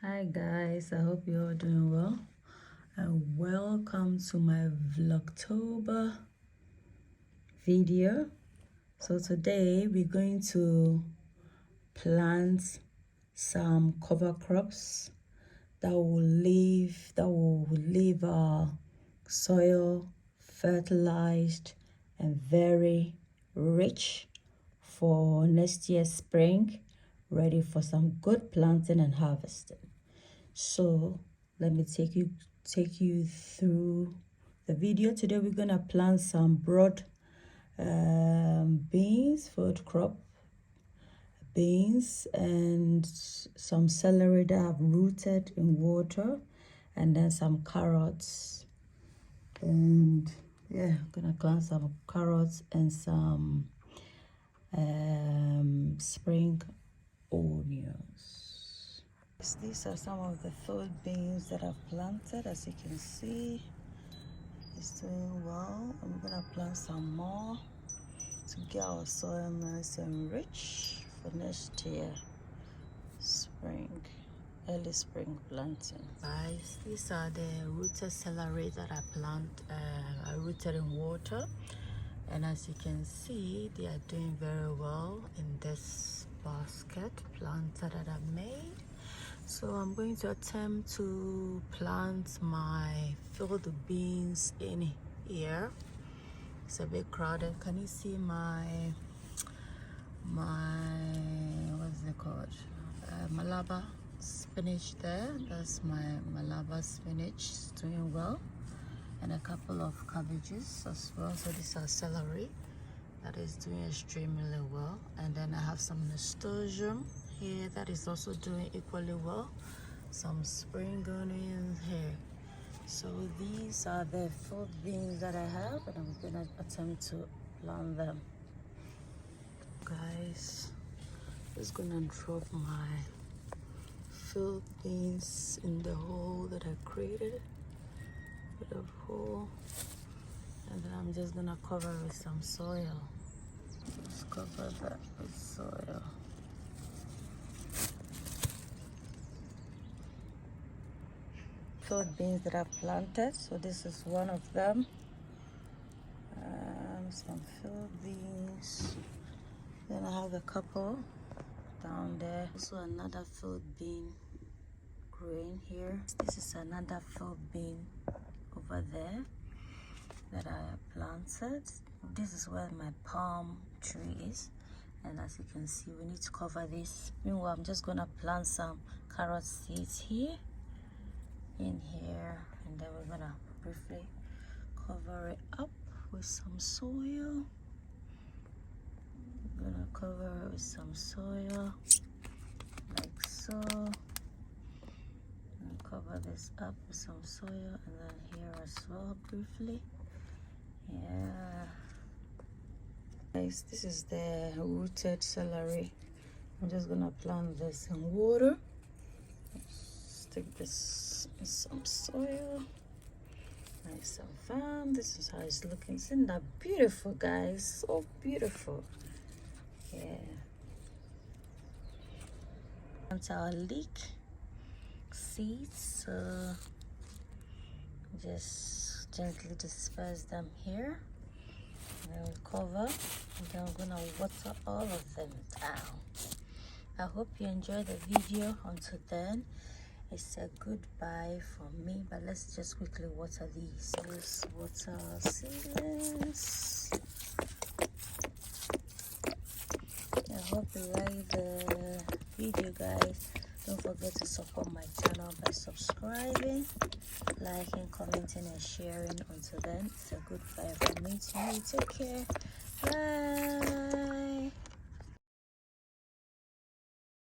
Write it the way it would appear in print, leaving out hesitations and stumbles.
Hi guys, I hope you're all doing well and welcome to my Vlogtober video. So today we're going to plant some cover crops that will leave our soil fertilized and very rich for next year's spring, ready for some good planting and harvesting. So let me take you through the video. Today we're gonna plant some broad beans, food crop beans, and some celery that have rooted in water, and then some carrots. And yeah, I'm gonna plant some carrots and some spring onions. These are some of the field beans that I've planted. As you can see, it's doing well. I'm gonna plant some more to get our soil nice and rich for next year spring, early spring planting. Guys, these are the rooted celery that I rooted in water, and as you can see, they are doing very well in this basket planter that I made. So I'm going to attempt to plant my field beans in here. It's a bit crowded. Can you see my what's it called, Malaba spinach there? That's my Malaba spinach. It's doing well, and a couple of cabbages as well. So these are celery that is doing extremely well, and then I have some nasturtium here that is also doing equally well, some spring onions here. So these are the field beans that I have, and I'm gonna attempt to plant them. Guys, just gonna drop my field beans in the hole that I created, bit of hole, and then I'm just gonna cover it with some soil. Just cover that with soil. Field beans that I've planted, so this is one of them. Some field beans. Then I have a couple down there. Also another field bean growing here. This is another field bean over there that I planted. This is where my palm tree is, and as you can see, we need to cover this. Meanwhile, I'm just gonna plant some carrot seeds here in here, and then we're gonna briefly cover it up with some soil. I'm gonna cover it with some soil like so, and cover this up with some soil, and then here as well briefly. Yeah guys, this is the rooted celery. I'm just gonna plant this in water. Stick this in some soil, nice and firm. This is how it's looking. Isn't that beautiful, guys? So beautiful. Yeah. Onto our leek seeds, so just gently disperse them here, and then we'll cover, and then I'm gonna water all of them down. I hope you enjoyed the video. Until then, it's a goodbye from me, but let's just quickly water these. Let's water our seedlings. I hope you like the video, guys. Don't forget to support my channel by subscribing, liking, commenting, and sharing. Until then, it's a goodbye from me to you. Take care. Bye.